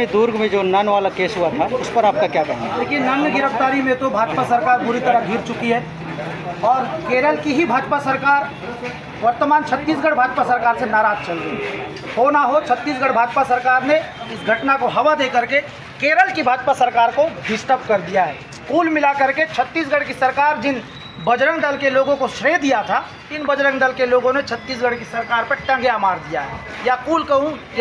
में दुर्ग में जो नन वाला केस हुआ था उस पर आपका क्या कहना है? देखिए, नन गिरफ्तारी में तो भाजपा सरकार बुरी तरह घिर चुकी है और केरल की ही भाजपा सरकार वर्तमान छत्तीसगढ़ भाजपा सरकार से नाराज चल रही है। हो ना हो, छत्तीसगढ़ भाजपा सरकार ने इस घटना को हवा दे करके केरल की भाजपा सरकार को डिस्टर्ब कर दिया है। कुल मिला करके छत्तीसगढ़ की सरकार जिन बजरंग दल के लोगों को श्रेय दिया था, इन बजरंग दल के लोगों ने छत्तीसगढ़ की सरकार पर टंगिया मार दिया है, या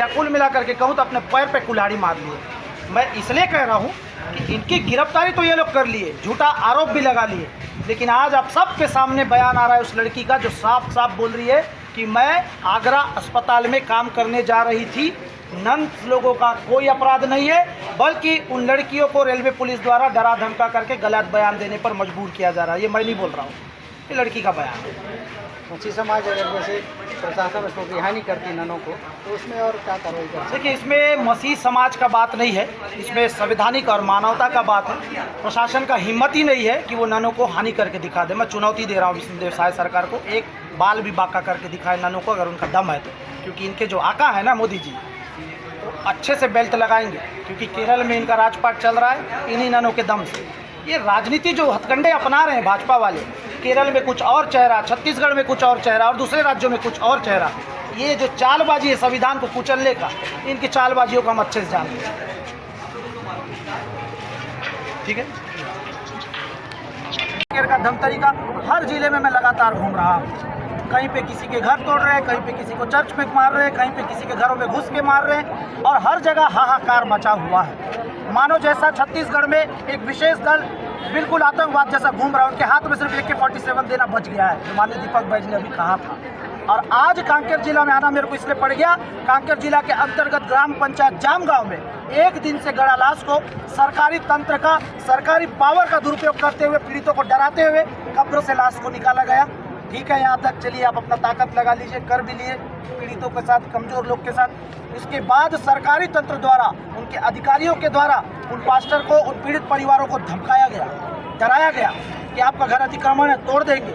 कुल मिला करके कहूँ तो अपने पैर पे कुल्हाड़ी मार लिए। मैं इसलिए कह रहा हूँ कि इनकी गिरफ्तारी तो ये लोग कर लिए, झूठा आरोप भी लगा लिए, लेकिन आज आप सबके सामने बयान आ रहा है उस लड़की का जो साफ साफ बोल रही है कि मैं आगरा अस्पताल में काम करने जा रही थी। नन लोगों का कोई अपराध नहीं है, बल्कि उन लड़कियों को रेलवे पुलिस द्वारा डरा धमका करके गलत बयान देने पर मजबूर किया जा रहा है। ये मैं नहीं बोल रहा हूँ, ये लड़की का बयान है। मसीह समाज अगर जैसे प्रशासन उसको रिहा नहीं करती ननों को, तो उसमें और क्या कार्रवाई कर सकते? देखिए, इसमें मसीह समाज का बात नहीं है, इसमें संवैधानिक और मानवता का बात है। प्रशासन का हिम्मत ही नहीं है कि वो ननों को हानि करके दिखा दे। मैं चुनौती दे रहा हूँ विष्णुदेव साय सरकार को, एक बाल भी बाका करके दिखाए ननों को, अगर उनका दम है तो। क्योंकि इनके जो आका है ना मोदी जी, तो अच्छे से बेल्ट लगाएंगे, क्योंकि केरल में इनका राजपाट चल रहा है इन्हीं ननों के दम से। ये राजनीति जो हथकंडे अपना रहे हैं भाजपा वाले, केरल में कुछ और चेहरा, छत्तीसगढ़ में कुछ और चेहरा और दूसरे राज्यों में कुछ और चेहरा, ये जो चालबाजी है संविधान को कुचलने का, इनकी चालबाजियों को हम अच्छे से जानते हैं। ठीक है, का धमतरी का हर जिले में मैं लगातार घूम रहा हूँ। कहीं पे किसी के घर तोड़ रहे हैं, कहीं पे किसी को चर्च में मार रहे हैं, कहीं पे किसी के घरों में घुस के मार रहे हैं, और हर जगह हाहाकार मचा हुआ है। मानो जैसा छत्तीसगढ़ में एक विशेष दल बिल्कुल आतंकवाद जैसा घूम रहा है, उनके हाथ में सिर्फ AK-47 देना बच गया है, जो माननीय दीपक बैज ने अभी कहा था। और आज कांकेर जिला में आना मेरे को इसलिए पड़ गया, कांकेर जिला के अंतर्गत ग्राम पंचायत जामगांव में एक दिन से गड़ा लाश को सरकारी तंत्र का, सरकारी पावर का दुरुपयोग करते हुए, पीड़ितों को डराते हुए कब्रों से लाश को निकाला गया। ठीक है, यहाँ तक चलिए, आप अपना ताकत लगा लीजिए, कर भी लिए पीड़ितों के साथ, कमजोर लोग के साथ। इसके बाद सरकारी तंत्र द्वारा, उनके अधिकारियों के द्वारा उन पास्टर को, उन पीड़ित परिवारों को धमकाया गया, डराया गया कि आपका घर अतिक्रमण है, तोड़ देंगे,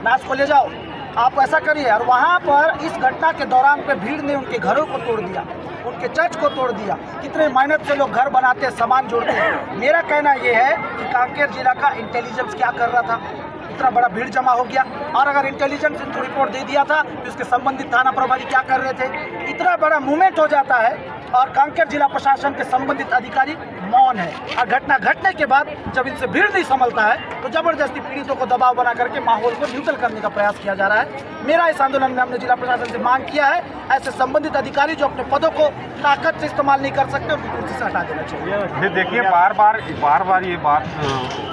लाश को ले जाओ, आप ऐसा करिए। और वहाँ पर इस घटना के दौरान पे भीड़ ने उनके घरों को तोड़ दिया, उनके चर्च को तोड़ दिया। कितने मेहनत से लोग घर बनाते हैं, सामान जोड़ते हैं। मेरा कहना ये है कि कांकेर जिला का इंटेलिजेंस क्या कर रहा था, इतना बड़ा भीड़ जमा हो गया, और अगर इंटेलिजेंस इनको रिपोर्ट दे दिया था तो उसके संबंधित थाना प्रभारी क्या कर रहे थे। इतना बड़ा मूवमेंट हो जाता है और कांकेर जिला प्रशासन के संबंधित अधिकारी मौन है, और घटना घटने के बाद जब इनसे भीड़ नहीं संभलता है तो जबरदस्ती पीड़ितों को दबाव बना करके माहौल को न्यूट्रल करने का प्रयास किया जा रहा है। मेरा इस आंदोलन में हमने जिला प्रशासन से मांग किया है, ऐसे संबंधित अधिकारी जो अपने पदों को ताकत से इस्तेमाल नहीं कर सकते, उनको कुर्सी से हटा देना चाहिए। देखिए, बार बार ये बात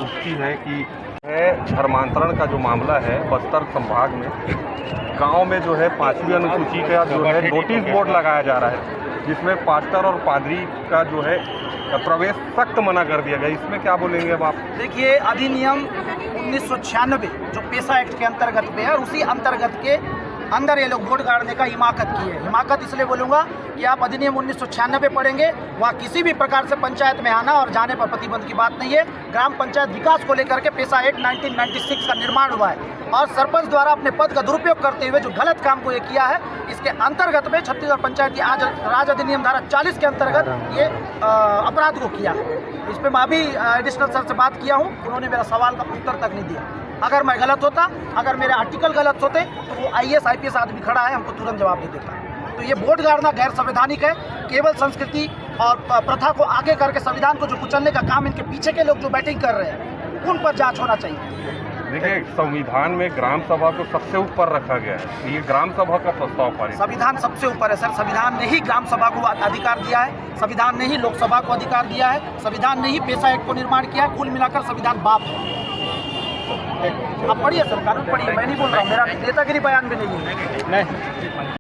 उठती है कि धर्मांतरण का जो मामला है बस्तर संभाग में, गांव में जो है 5वीं अनुसूची का जो है नोटिस बोर्ड लगाया जा रहा है, जिसमें पास्टर और पादरी का जो है प्रवेश सख्त मना कर दिया गया। इसमें क्या बोलेंगे अब आप? देखिए, अधिनियम 1996 जो पेशा एक्ट के अंतर्गत पे है, और उसी अंतर्गत के अंदर ये लोग वोट गाड़ने का हिमाकत की है। हिमाकत इसलिए बोलूँगा कि आप अधिनियम 1996 पढ़ेंगे, वहाँ किसी भी प्रकार से पंचायत में आना और जाने पर प्रतिबंध की बात नहीं है। ग्राम पंचायत विकास को लेकर के पेशा एक्ट 1996 का निर्माण हुआ है, और सरपंच द्वारा अपने पद का दुरुपयोग करते हुए जो गलत काम को ये किया है, इसके अंतर्गत में छत्तीसगढ़ पंचायती राज अधिनियम धारा 40 के अंतर्गत ये अपराध को किया है। इस पर मैं अभी एडिशनल सर से बात किया हूँ, उन्होंने मेरा सवाल का उत्तर तक नहीं दिया। अगर मैं गलत होता, अगर मेरे आर्टिकल गलत होते, तो वो IAS IPS आदमी खड़ा है, हमको तुरंत जवाब दे देता। तो ये वोट गाड़ना गैर संवैधानिक है। केवल संस्कृति और प्रथा को आगे करके संविधान को जो कुचलने का काम इनके पीछे के लोग जो बैटिंग कर रहे हैं, उन पर जांच होना चाहिए। देखिए, संविधान में ग्राम सभा को सबसे ऊपर रखा गया है, ये ग्राम सभा का प्रस्ताव पारित। संविधान सबसे ऊपर है सर, संविधान ने ही ग्राम सभा को अधिकार दिया है, संविधान ने ही लोकसभा को अधिकार दिया है, संविधान ने ही पेशा एक्ट को निर्माण किया है। कुल मिलाकर संविधान बाप है। आप पढ़िए सर, कानून पढ़िए, मैं नहीं बोल रहा हूँ, मेरा नेतागिरी बयान भी नहीं है।